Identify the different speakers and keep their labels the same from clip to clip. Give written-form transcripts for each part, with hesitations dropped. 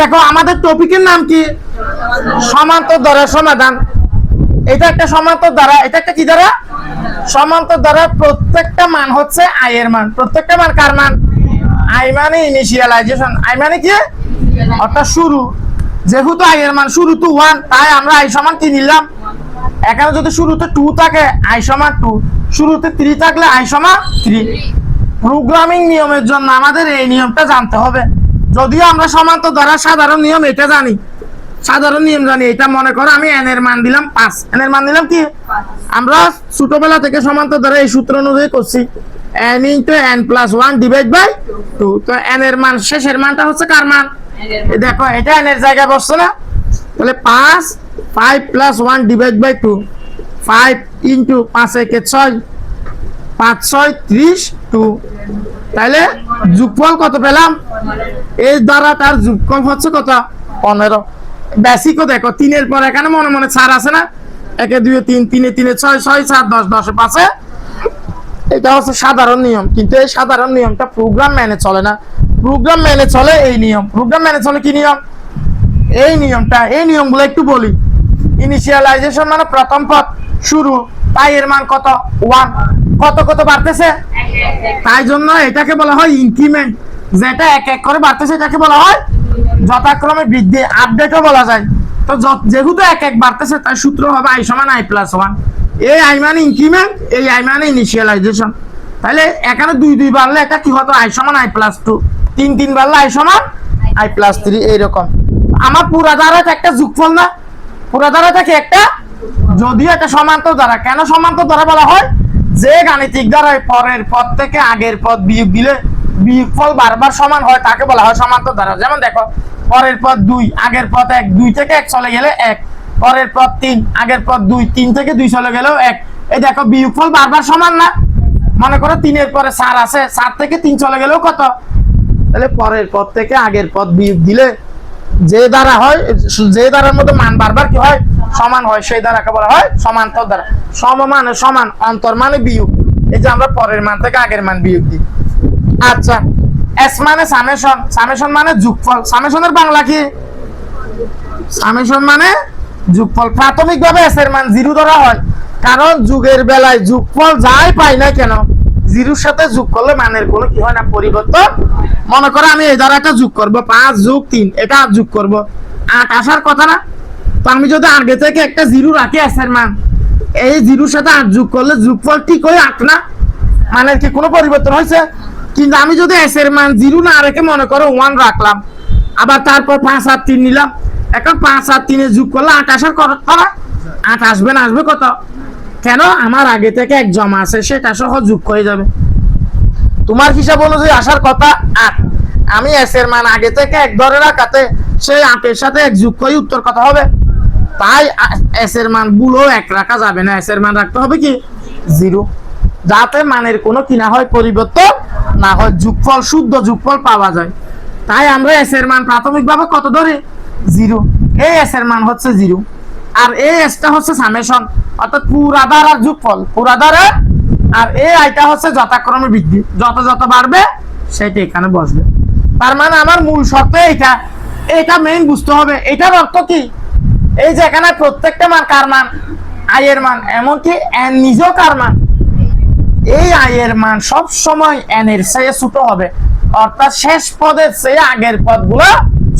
Speaker 1: দেখো আমাদের টপিকের নাম কি? সমান্তর দ্বারার সমাধান। এটা একটা সমান্তর দ্বারা, এটা একটা কি দ্বারা? সমান্তর দ্বারা। প্রত্যেকটা মান হচ্ছে আই এর মান। প্রত্যেকটা মান কার মান? আই মানে ইনিশিয়ালাইজেশন, আই মানে কি অর্থাৎ শুরু। যেহেতু আই এর মান শুরুতে 1, তাই আমরা আই সমান কি নিলাম? এখানে যদি শুরুতে 2 থাকে আই সমান 2, শুরুতে 3 থাকলে আই সমান 3। প্রোগ্রামিং নিয়মের জন্য আমাদের এই নিয়মটা জানতে হবে। যদিও আমরা সমান্তর দ্বারা সাধারণ নিয়ম এটা জানি, সাধারণ নিয়ম জানি। এটা মনে করো আমি n এর মান দিলাম 5, n এর মান দিলাম কি? আমরা ছোটবেলা থেকে সমান্তর দ্বারা এই সূত্র অনুযায়ী করছি, n * n + 1 / 2। তো n এর মান, শেষের মানটা হচ্ছে কার মান? দেখো এটা n এর জায়গায় বসছে না, তাহলে 5 + 1 / 2, 5 * 5 = 6, 5 × 6 = 30, 2। তাহলে যোগফল কত পেলাম? এই দ্বারা তার যোগফল হচ্ছে কত? 15। বেসিকও দেখো 3 এর পর এখানে মনে মনে 4 আছে না, 1 2 3, 3 3 6, 6 4 10, 10 5। এটা হচ্ছে সাধারণ নিয়ম, কিন্তু এই সাধারণ নিয়মটা প্রোগ্রাম মেনে চলে না। প্রোগ্রাম মেনে চলে এই নিয়ম। প্রোগ্রাম মেনে চলে কি নিয়ম? এই নিয়মটা। এই নিয়মগুলো একটু বলি। ইনিশিয়ালাইজেশন মানে প্রথম পদ, শুরু। তাই এর মান কত? 1। কত কত বাড়তেছে? তাই জন্য এটাকে বলা হয় ইনক্রিমেন্ট। যেটা এক এক করে বাড়তেছে এটাকে বলা হয় যথাক্রমে বৃদ্ধি, আপডেটও বলা যায়। তো যেহেতু এক এক বাড়তেছে তাই সূত্র হবে আই সমান আই প্লাস 1। এই আই মানে ইনক্রিমেন্ট, এই আই মানে ইনিশিয়ালাইজেশন। তাহলে এখানে 2 2 বাড়লে এটা কি হতো? আই সমান আই প্লাস 2। 3 3 বাড়লে আই সমান আই প্লাস 3। এইরকম আমার পুরা দ্বারা একটা যোগফল না, পুরা দ্বারা থাকে একটা, যদিও এটা সমান্তর দ্বারা। কেন সমান্তর দ্বারা বলা হয়? যে গাণিতিক দ্বারায় পরের পদ থেকে আগের পদ বিয়োগ দিলে বিয়োগফল বারবার সমান হয় তাকে বলা হয় সমান্তর দ্বারা। যেমন দেখো পরের পদ 2, আগের পদ 1, 2 থেকে 1 চলে গেলে 1। পরের পদ 3, আগের পদ 2, 3 থেকে 2 চলে গেলেও 1। এই দেখো বিয়োগফল বারবার সমান না। মনে করো 3 এর পরে 4 আছে, 4 থেকে 3 চলে গেলেও কত? তাহলে পরের পদ থেকে আগের পদ বিয়োগ দিলে যে দ্বারা হয়, যে দ্বারার মধ্যে মান বারবার কি হয়? সমান হয়, সেই দ্বারাকে বলা হয় সমান্তর দ্বারা। সম মানে সমান, অন্তর মানে বিয়োগ। এই যে আমরা পরের মান থেকে আগের মান বিয়োগ দিই। আচ্ছা, এস মানে সামেশন, সামেশন মানে যোগফল। সামেশনের বাংলা কি? সামেশন মানে যোগফল। প্রাথমিকভাবে এস এর মান 0 ধরা হয়, কারণ যুগের বেলায় যোগফল যাই পাই না কেন 0-র সাথে যোগ করলে মানের কোনো কি হয় না? পরিবর্তন। মনে করো আমি এই দ্বারা একটা যোগ করবো, 5 + 3, এটা যোগ করব, 8 আসার কথা না? তো আমি যদি আগে থেকে একটা 0 রাখি এস এর মান, এই 0-র সাথে 8 যোগ করলে যোগফল ঠিক হয়ে 8 না? মানের কি কোনো পরিবর্তন হয়েছে? কিন্তু আমি যদি এস এর মান 0 না রেখে মনে করো 1 রাখলাম, আবার তারপর 5 আর 3 নিলাম, এখন 5 আর 3 যোগ করলে 8 আসার কথা না? 8 আসবে না, আসবে কত? কেন? আমার আগে থেকে 1 জমা আছে, সেটা সহ যোগ হয়ে যাবে। তোমার হিসাব অনুযায়ী আসার কথা 8, আমি এস এর মান আগে থেকে 1 ধরে রাখাতে সেই 8 এর সাথে 1 যোগ করে উত্তর কত হবে? তাই এস এর মান ভুলও 1 রাখা যাবে না, এস এর মান রাখতে হবে কি? 0, যাতে মানের কোনো কি না হয়? পরিবর্তন না হয়, যোগফল শুদ্ধ যোগফল পাওয়া যায়। তাই আমরা এস এর মান প্রাথমিকভাবে কত ধরি? 0। এই এস এর মান হচ্ছে 0, আর এই এসটা হচ্ছে সামেশন, অর্থাৎ পুরা দ্বারার যোগফল, পুরা দ্বারা। আর এই আইটা হচ্ছে যথাক্রমে বৃদ্ধি, যত যত বাড়বে সেটা এখানে বসবে। তার মানে আমার মূল শর্ত এইটা, এটা মেইন বুঝতে হবে। এটার অর্থ কি? এই যে এখানে প্রত্যেকটা মান কার মান? আই এর মান। এমনকি এন নিজেও কার মান? এই আই এর মান সব সময় এন এর চেয়ে ছোট হবে, অর্থাৎ শেষ পদের চেয়ে আগের পদগুলো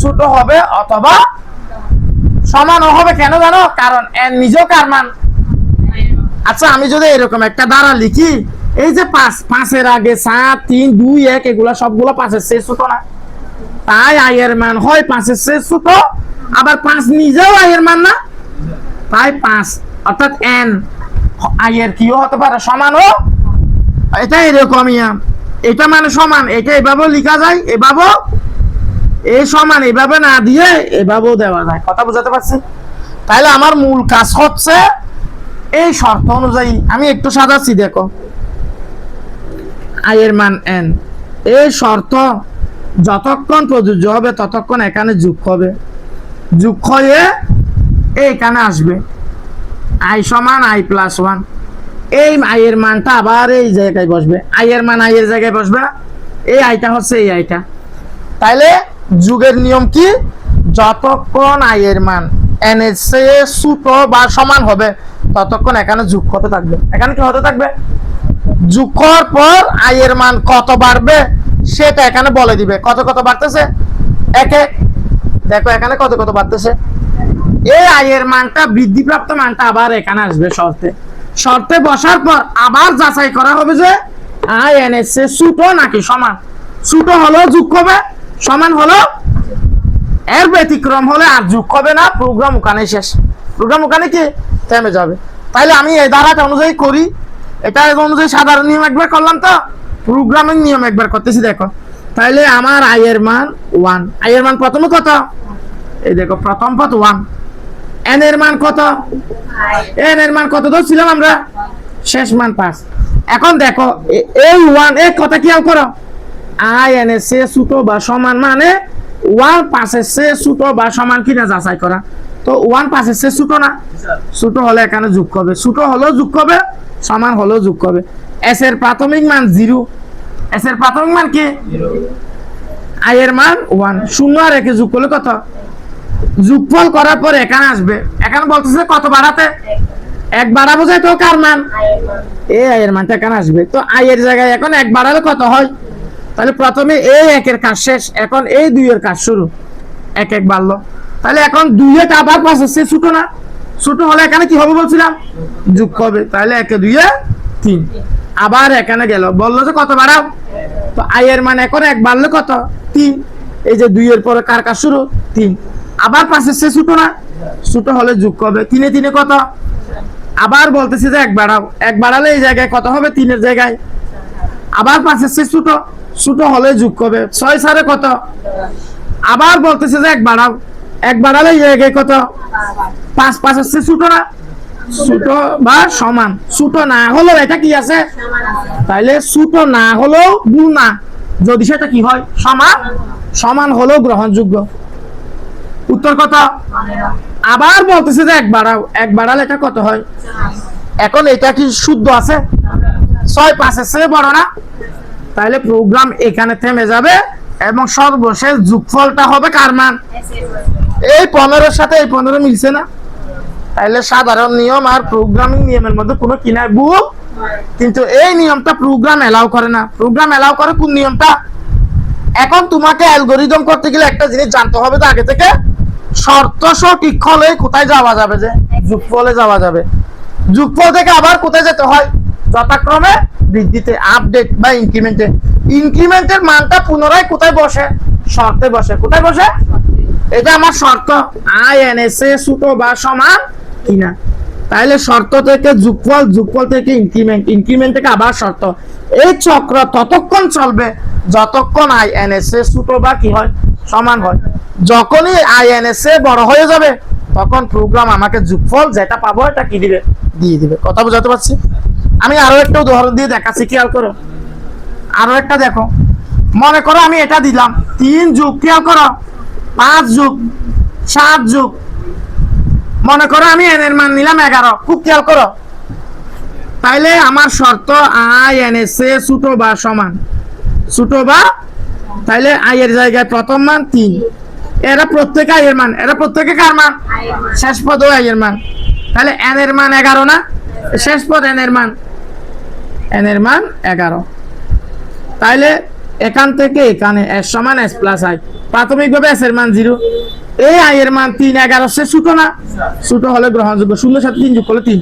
Speaker 1: ছোট হবে অথবা সমানও হবে। কেন জানো? কারণ এন নিজেও কার মান? আচ্ছা, আমি যদি এরকম একটা দ্বারা লিখি, এই যে 5, 5 এর আগে 7 3 2 1 এগুলা সবগুলো 5 এর চেয়ে ছোট না? তাই আই এর মান হয় 5 এর চেয়ে ছোট, আবার 5 নিজেও আই এর মান না? তাই 5 অর্থাৎ এন আই এর কিও হতে পারে সমানও। এটা এরকমই, এটা মানে সমান, এটা এভাবেও লেখা যায়, এভাবেও। এই সমান এভাবে না দিয়ে এভাবেও দেওয়া যায়। কথা বুঝাতে পারছি? তাহলে আমার মূল কাজ হচ্ছে এই শর্ত অনুযায়ী আমি একটু সাজাচ্ছি। দেখো আই এর মান এন, এই শর্ত যতক্ষণ প্রযোজ্য হবে ততক্ষণ এখানে যোগ হবে, যোগ হয়ে এইখানে আসবে আই সমান আই প্লাস 1। এই আই এর মানটা আবার এই জায়গায় বসবে, আই এর মান আই এর জায়গায় বসবে না? এই আইটা হচ্ছে এই আইটা। তাইলে যুগের নিয়ম কি, যতক্ষণ আই এর মান n এর চেয়ে ছোট বা সমান হবে ততক্ষণ এখানে যোগ হতে থাকবে। এখানে কি হতে থাকবে, যোগ করার পর আই এর মান কত বাড়বে সেটা এখানে বলে দিবে। কত কত বাড়তেছে, একে দেখো এখানে কত কত বাড়তেছে। এই আই এর মানটা বৃদ্ধিপ্রাপ্ত মানটা আবার এখানে আসবে শর্তে। শর্তে বসার পর আবার যাচাই করা হবে যে আই এন এর চেয়ে ছোট নাকি সমান। ছোট হলেও যোগ হবে, সমান হলো, এর ব্যতিক্রম হলে আর যোগ হবে না, প্রোগ্রাম ওখানে শেষ। প্রোগ্রাম ওখানে কি থেমে যাবে। তাইলে আমি এই ধারাটা অনুযায়ী করি, এটা অনুযায়ী সাধারণ নিয়ম একবার করলাম, তো প্রোগ্রামিং নিয়ম একবার করতেছি। দেখো তাইলে আমার আই এর মান 1, আই এর মান প্রথমে কত, এই দেখো প্রথম পদ 1, এন এর মান কত, এন এর মান কত ধরছিলাম আমরা, শেষ মান 5। এখন দেখো এই 1 এর কথা খেয়াল করো, আই এন এর চেয়ে ছোট বা সমান মানে 1 5 এর চেয়ে ছোট বা সমান কিনা যাচাই করা। তো 1 5 এর চেয়ে ছোট না, ছোট হলে এখানে যোগ হবে, ছোট হলেও যোগ হবে, সমান হলেও যোগ হবে। এস এর প্রাথমিক মান 0, এস এর প্রাথমিক মান কি, আই এর মান 1, 0 আর 1 যোগ করলে কত, যোগফল করার পর এখানে আসবে। এখানে বলতেছে কত বাড়াতে, 1 বাড়াবো যায় তো কার মান, এই আই এর মানটা এখানে আসবে। তো আই এর জায়গায় এখন 1 বাড়ালে কত হয়, তাহলে প্রথমে এই 1 এর কাজ শেষ, এখন এই 2 এর কাজ শুরু, 1 1 বাড়লো। তাহলে এখন 2 এ আবার 5 এর চেয়ে ছোট না, ছোট হলে এখানে কি হবে বলছিলাম, যোগ হবে। তাহলে 1 2 3, আবার এখানে গেল, বললো যে কত বাড়াও, তো আই এর মান এখন 1 বাড়লে কত 3, এই যে 2 এর পরে কার কাজ শুরু 3, আবার 5 এর চেয়ে ছোট না, ছোট হলে যোগ হবে, 3 এ 3 কত, আবার বলতেছে যে 1 বাড়াও, 1 বাড়ালে এই জায়গায় কত হবে 3 এর জায়গায়, আবার 5 এর চেয়ে ছোট, ছোট হলে যোগ হবে, 6 সারে কত, আবার বলতেছে যে 1 বাড়াও, 1 বাড়ালে এই জায়গায় কত 5, 5 এর চেয়ে ছোট না, ছোট বা সমান, ছোট না হলেও এটা কি আছে, তাইলে ছোট না হলেও গুণ না, যদি সেটা কি হয় সমান, সমান হলেও গ্রহণযোগ্য। উত্তর কত, আবার বলতেছে যে 1 বাড়াও, 1 বাড়ালে এটা কত হয়, এখন এটা কি শুদ্ধ আছে, 6 5 এর চেয়ে বড় না, তাহলে প্রোগ্রাম এখানে থেমে যাবে এবং সর্বশেষ যোগফলটা হবে কার মান, এই 15 এর সাথে এই 15 মিলছে না। তাহলে সাধারণ নিয়ম আর প্রোগ্রামিং নিয়মের মধ্যে কোনো কিনার ভুল, কিন্তু এই নিয়মটা প্রোগ্রাম এলাও করে না। প্রোগ্রাম এলাও করে কোন নিয়মটা, এখন তোমাকে অ্যালগরিদম করতে গেলে একটা জিনিস জানতে হবে, তো আগে থেকে শর্ত সঠিক হলে কোথায় যাওয়া যাবে, যে যোগফলে যাওয়া যাবে, যোগফল থেকে আবার কোথায় যেতে হয়, যথাক্রমে বৃদ্ধিতে, আপডেট বা ইনক্রিমেন্টে। ইনক্রিমেন্টের মানটা পুনরায় কোথায় বসে, শর্তে বসে। কোথায় বসে, এটা আমার শর্ত, আই এন এস এ ছোট বা সমান কিনা। তাহলে শর্ত থেকে যোগফল, যোগফল থেকে ইনক্রিমেন্ট, ইনক্রিমেন্ট থেকে আবার শর্ত। এই চক্র ততক্ষণ চলবে যতক্ষণ আই এন এস এ ছোট বা কি হয়, সমান হয়। যখনই আই এন এস এ বড় হয়ে যাবে তখন প্রোগ্রাম আমাকে যোগফল যেটা পাবো এটা কি দিবে, দিয়ে দিবে। কথা বুঝাতে পারছি? আমি আরো একটা উদাহরণ দিয়ে দেখাচ্ছি, খেয়াল করো। আরো একটা দেখো, মনে করো আমি এটা দিলাম 3 যোগ, খেয়াল করো 5 যোগ 7 যোগ, মনে করো আমি এন এর মান নিলাম 11, খুব খেয়াল করো। তাইলে আমার শর্ত আই এন এস এ ছোট বা সমান, ছোট বা, তাইলে আই এর জায়গায় প্রথম মান 3, এরা প্রত্যেকে আই এর মান, এরা প্রত্যেকে কার মান, শেষ পদ আই এর মান। তাহলে এন এর মান 11 না, শেষ পদ এন এর মান, এন এর মান 11। তাইলে এখান থেকে এখানে এস সমান এস প্লাস আই, প্রাথমিকভাবে এস এর মান 0, এই আই এর মান 3, 11 সে ছোট না, ছোট হলে গ্রহণযোগ্য, 0 সাথে 3 যোগ করলে 3,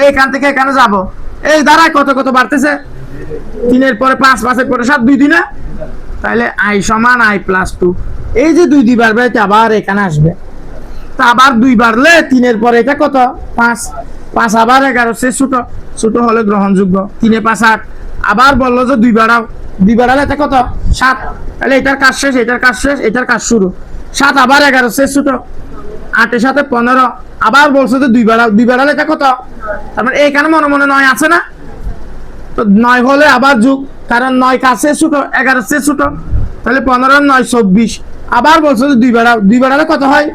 Speaker 1: এইখান থেকে এখানে যাব, এই দ্বারাই কত কত বাড়তেছে, 3 এর পরে 5, 5 এর পরে 7, 2 2 না, তাহলে আই সমান আই প্লাস 2, এই যে 2 2 বাড়বে এটা আবার এখানে আসবে, তা আবার 2 বাড়লে 3 এর পরে এটা কত 5, 5 আবার 11 সে ছোট, ছোট হলে গ্রহণযোগ্য, 3 এ 5 8, আবার বললো যে 2 বাড়াও, 2 বাড়ালে এটা কত 7, তাহলে এটার কাজ শেষ, এটার কাজ শেষ, এটার কাজ শুরু, 7 আবার 11 সে ছোট, 8 এর সাথে 15, আবার বলছে যে 2 বাড়াও, 2 বাড়ালে এটা কত, তারপরে এইখানে মনে মনে 9 আছে না, তো 9 হলে আবার যোগ, কারণ 9 কাছে ছোট, 11 সে ছোট, তাহলে 15 আর 9 24, আবার বলছে যে 2 বাড়াও, 2 বাড়ালে কত হয়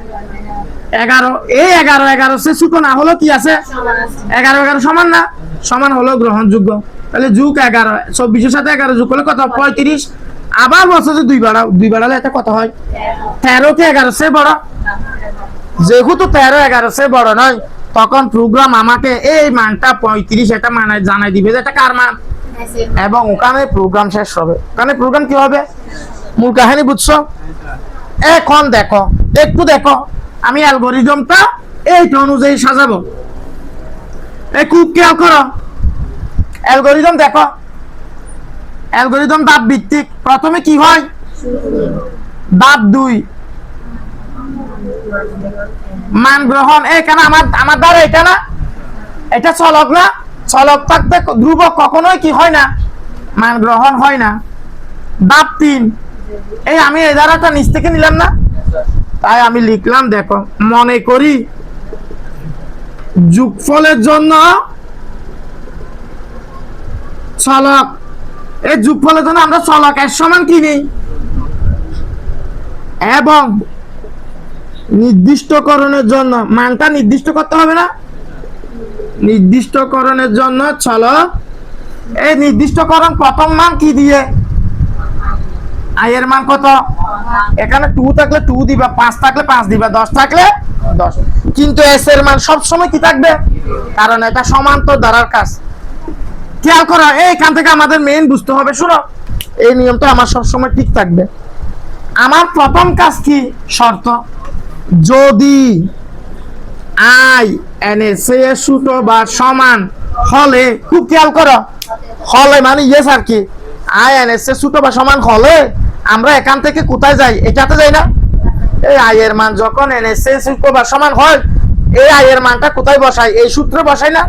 Speaker 1: 11, এই 11 11 সে ছোট না হলো কি আছে, 11 11 সমান না, সমান হলো গ্রহণযোগ্য। তাহলে যোগ 11, 24 এর সাথে 11 যোগ করলে কত 35, আবার বলছে যে 2 বাড়াও, 2 বাড়ালে এটা কত হয়? 13 কি 11 চেয়ে বড়? যেহেতু 13 11 চেয়ে বড় নয়, তখন প্রোগ্রাম আমাকে এই মানটা 35 এটা মানে জানাই দিবে যে এটা কার মান, এবং ওখানে প্রোগ্রাম শেষ হবে। ওখানে প্রোগ্রাম কি হবে? মূল কাহিনী বুঝছো? এখন দেখো, একটু দেখো, আমি অ্যালগরিদমটা এইটা অনুযায়ী সাজাবো। এই খুব খেয়াল করো, অ্যালগরিদম দেখো, অ্যালগরিদম ধাপ ভিত্তিক। প্রথমে কি হয়? ধাপ 2 মান গ্রহণ। এখানে আমার দ্বারা এটা না, এটা চলক না, চলক থাকতে ধ্রুবক কখনোই কি হয় না, মান গ্রহণ হয় না। ধাপ 3, এই আমি এই ধারাটা নিচ থেকে নিলাম না, তাই আমি লিখলাম, দেখো, মনে করি যোগফলের জন্য চলক, এই যোগফলের জন্য আমরা চলক এর সমান কি নেই, এবং নির্দিষ্টকরণের জন্য মানটা নির্দিষ্ট করতে হবে না, নির্দিষ্টকরণের জন্য চলক, এই নির্দিষ্টকরণ প্রথম মান কি দিয়ে, আই এর মান কত? এখানে 2 থাকলে 2 দিবা, 5 থাকলে 5 দিবা, 10 থাকলে 10। কিন্তু এস এর মান সব সময় কি থাকবে, কারণ এটা সমান্তর ধারার কাজ। খেয়াল করো, এইখান থেকে আমাদের মেইন বুঝতে হবে। শুনো, এই নিয়মটা আমার সব সময় ঠিক থাকবে। আমার প্রথম কাজ কি? শর্ত, যদি আই এন এর চেয়ে ছোট বা সমান হলে, খুব খেয়াল করো, হলে মানে ইয়েস আর কি, আই এন এর চেয়ে ছোট বা সমান হলে আমরা এখান থেকে কোথায় যাই? এটাতে যাই না? এই আই এর মান যখন এন এর চেয়ে ছোট বা সমান হয়, এই আই এর মানটা কোথায় বসাই? এই সূত্রে বসাই না?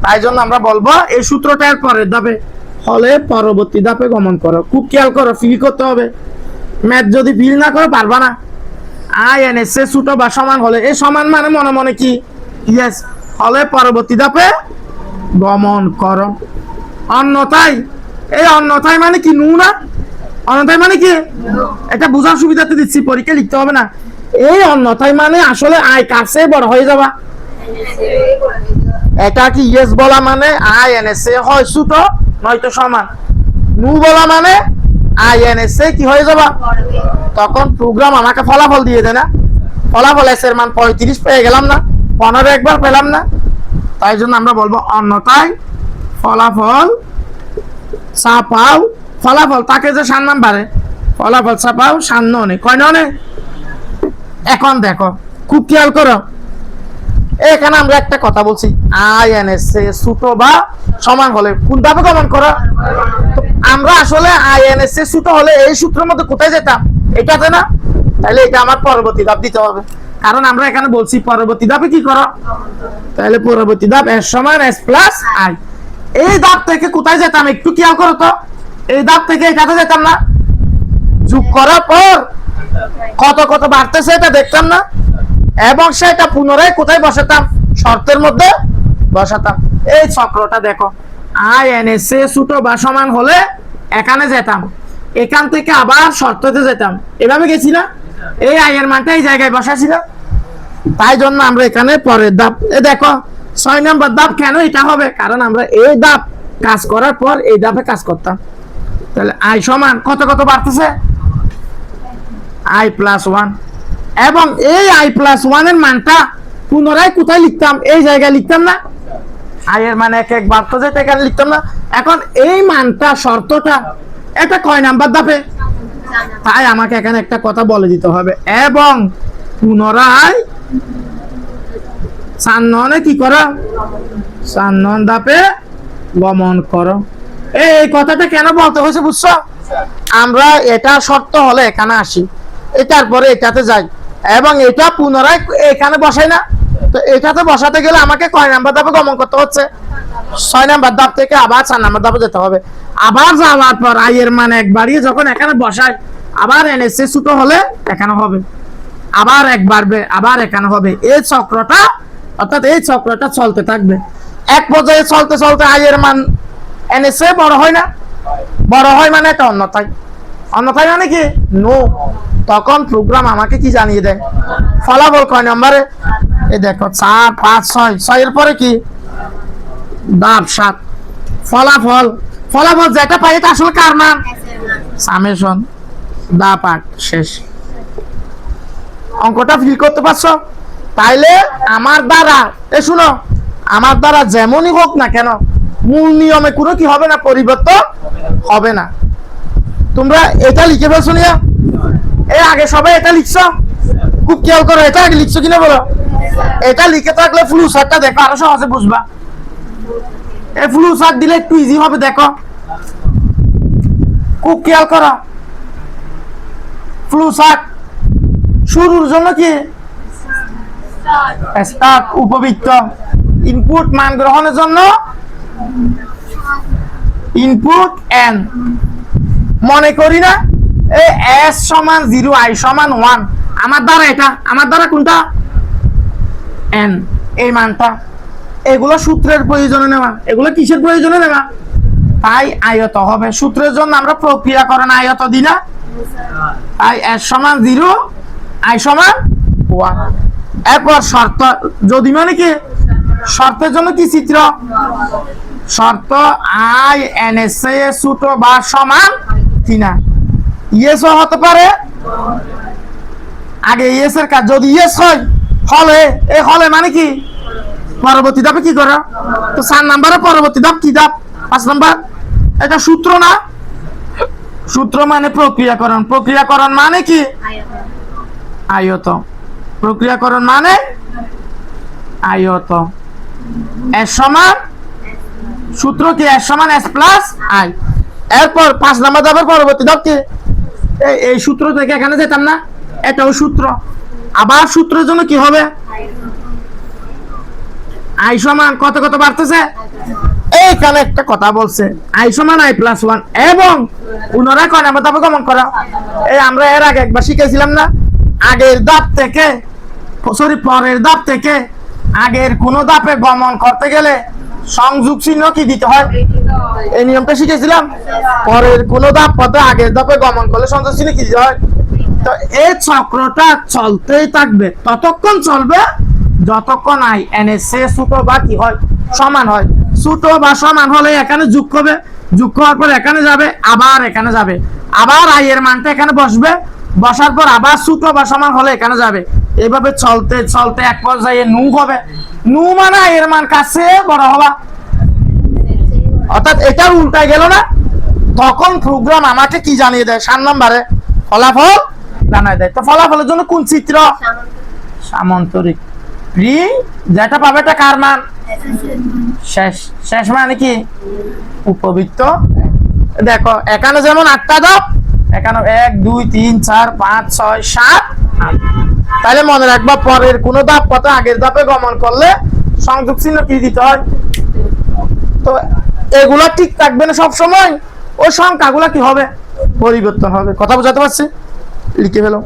Speaker 1: তাই জন্য আমরা বলবো এই সূত্রটার পরের ধাপে হলে পরবর্তী ধাপে গমন করো। খুব খেয়াল করো, ফিল করতে হবে। ম্যাথ যদি ফিল না করো পারবা না। আই এন এর চেয়ে ছোট বা সমান হলে, এই সমান মানে মনে মনে কি ইয়েস, হলে পরবর্তী ধাপে গমন করো। অন্যথায়, এই অন্যথায় মানে কি নু না? অন্যথায় মানে কি? এটা বোঝার সুবিধাতে দিচ্ছি, পরীক্ষা লিখতে হবে না। এই অন্যথায় মানে আসলে আই কাছে বড় হয়ে যাবা। এটা কি ইয়েস বলা মানে আই এন এর চেয়ে হয় ছোট নয়তো সমান। নু বলা মানে আই এন এর চেয়ে কি হয়ে যাবা, তখন প্রোগ্রাম আমাকে ফলাফল দিয়ে দেয় না? ফলাফল এস এর মান 35 পেয়ে গেলাম না, 15 একবার পেলাম না? তাই জন্য আমরা বলবো অন্যথায় ফলাফল ছাপাও, ফলাফল তাকে যে 7 নাম্বারে, ফলাফল ছাপাও 7 ননে, কয় ননে? এখন দেখো, খুব খেয়াল করো, এখানে আমরা একটা কথা বলছি, আই এন এর চেয়ে ছোট বা সমান হলে কোন ধাপে গমন করা? আমরা আসলে আই এন এর চেয়ে ছোট হলে এই সূত্রের মধ্যে কোথায় যেতাম? এটাতে না? তাহলে এটা আমার পরবর্তী ধাপ দিতে হবে, কারণ আমরা এখানে বলছি পরবর্তী ধাপে কি করো। তাহলে পরবর্তী ধাপ এস সমান এস প্লাস আই। এই ধাপ থেকে কোথায় যেতাম একটু খেয়াল করো তো, এই ধাপ থেকে এটাতে যেতাম না? যোগ করার পর কত কত বাড়তেছে এটা দেখতাম না, এবং সেটা পুনরায় কোথায় বসাতাম? শর্তের মধ্যে বসাতাম। এই চক্রটা দেখো, আই এন এর চেয়ে ছোট বা সমান হলে এখানে যেতাম, এখান থেকে আবার শর্ততে যেতাম, এভাবে গেছি না? এই আই এর মানটা এই জায়গায় বসাছি না? তাই জন্য আমরা এখানে পরের ধাপ, এ দেখো 6 নম্বর ধাপ কেন এটা হবে, কারণ আমরা এই ধাপ কাজ করার পর এই ধাপে কাজ করতাম। তাহলে আই সমান কত কত বাড়তেছে? আই প্লাস 1, এবং এই আই প্লাস 1 এর মানটা পুনরায় কোথায় লিখতাম? এই জায়গায় লিখতাম না? আই এর মানে এক এক বাড়তে যেতে এখানে লিখতাম না? এখন এই মানটা শর্তটা এটা কয় নাম্বার ধাপে? তাই আমাকে এখানে একটা কথা বলে দিতে হবে, এবং পুনরায় 4 ননে কি করো? 4 নং ধাপে গমন করো। এই কথাটা কেন বলতে হয়েছে বুঝছো? আমরা এটা শর্ত হলে এখানে আসি, এটার পরে এটাতে যাই, এবং এটা পুনরায় এখানে বসাই না? তো এটাতে বসাতে গেলে আমাকে কয় নাম্বার ধাপে গমন করতে হচ্ছে? 6 নাম্বার ধাপ থেকে আবার 4 নাম্বার ধাপে যেতে হবে। আবার যাওয়ার পর আই এর মান এক বাড়িয়ে যখন এখানে বসাই, আবার এন এর চেয়ে ছোট হলে এখানে হবে, আবার এক বাড়বে, আবার এখানে হবে। এই চক্রটা, অর্থাৎ এই চক্রটা চলতে থাকবে। এক পর্যায়ে চলতে চলতে আই এর মান এন এর চেয়ে বড় হয় না? বড় হয় মানে এটা অন্যথায়। অন্যথায় মানে কি? নো। তখন প্রোগ্রাম আমাকে কি জানিয়ে দেয়? ফলাফল কয় নম্বরে? এই দেখো 4 5 6, 6 এর পরে কি? ধাপ 7, ফলাফল। ফলাফল যেটা পাই এটা আসলে কার মান? সামেশন দা পার্ট শেষ। অঙ্কটা ফিল করতে পারছো? তাইলে আমার দ্বারা শুনো, আমার দ্বারা যেমনই হোক না কেন মূল নিয়মে কোনো কি হবে না, পরিবর্তন হবে না। তোমরা এটা লিখে ফেলছো নিয়া, এর আগে সবাই এটা লিখছো? খুব খেয়াল করো, এটা আগে লিখছো কিনা বলো। এটা লিখে থাকলে ফ্লু চার্টটা দেখো, আরো সহজে বুঝবা। এই ফ্লু চার্ট দিলে একটু ইজি হবে, দেখো খুব খেয়াল করো। ফ্লু চার্ট শুরুর জন্য কি স্টার্ট, উপবৃত্ত। ইনপুট মান গ্রহণের জন্য ইনপুট এন। মনে করি না এই এস সমান 0, আই সমান 1, আমার দ্বারা এটা, আমার দ্বারা কোনটা এন, এই মানটা। এগুলো সূত্রের প্রয়োজনে নেওয়া, এগুলো কিসের প্রয়োজনে নেওয়া? তাই আয়ত হবে। সূত্রের জন্য আমরা প্রক্রিয়াকরণ আয়ত দিই না, তাই এস সমান 0, আই সমান 1। এরপর শর্ত, যদি মানে কি শর্তের জন্য কি চিত্র? শর্ত আই এন এর চেয়ে ছোট বা সমান কিনা। ইয়েস হতে পারে, আগে ইয়েস এর কাজ। যদি ইয়েস হয় হলে, এই হলে মানে কি পরবর্তী ধাপে কি করো? তো 4 নম্বরের পরবর্তী ধাপ কি ধাপ? 5 নম্বর। এটা সূত্র না? সূত্র মানে প্রক্রিয়াকরণ। প্রক্রিয়াকরণ মানে কি আয়ত। প্রক্রিয়াকরণ মানে আয়ত। এস সমান, সূত্র কি এস সমান এস প্লাস আই। এরপর 5 নম্বর ধাপের পরবর্তী ধাপ কি? এই সূত্র থেকে এখানে যেতাম না, এটাও সূত্র। আবার সূত্রের জন্য কি হবে? আই সমান কত কত বাড়তেছে? এইখানে একটা কথা বলছে, আই সমান আই প্লাস 1 এবং পুনরায় কয় নম্বর ধাপে গমন করা। এই আমরা এর আগে একবার শিখেছিলাম না, আগের ধাপ থেকে পরের ধাপ থেকে আগের কোন ধাপে গমন করতে গেলে সংযোগ চিহ্ন কি দিতে হয়? এই নিয়মটা শিখেছিলাম। পরের কোন ধাপ পথে আগের ধাপে গমন করলে সংযোগ চিহ্ন কি দিতে হয়? তো এই চক্রটা চলতেই থাকবে, ততক্ষণ চলবে যতক্ষণ আই এন এর চেয়ে ছোট বা কি হয়, সমান হয়। ছোট বা সমান হলে এখানে যোগ হবে, যোগ হওয়ার পর এখানে যাবে, আবার এখানে যাবে, আবার আই এর মানটা এখানে বসবে, বসার পর আবার ছোট বা সমান হলে এখানে যাবে। এইভাবে চলতে চলতে এক পর্যায়ে নু হবে। নু মানে আই এর মান কাছে বড় হওয়া, অর্থাৎ এটা উল্টায় গেল না। তখন প্রোগ্রাম আমাকে কি জানিয়ে দেয়? 7 নম্বরে ফলাফল জানাই দেয়। তো ফলাফলের জন্য কোন চিত্র? সামান্তরিক। প্রি যেটা পাবে এটা কার মান? শেষ। শেষ মানে কি উপবৃত্ত। দেখো এখানে যেমন 8টা ধাপ, এখানে 1 2 3 4 5 6 7 8। তাহলে মনে রাখবা পরের কোন ধাপ পথে আগের ধাপে গমন করলে সংযোগ চিহ্ন কি দিতে হয়। তো এগুলা ঠিক থাকবে না সব সময়, ওই সংখ্যাগুলা কি হবে? পরিবর্তন হবে। কথা বোঝাতে পারছি? লিখে ফেলো।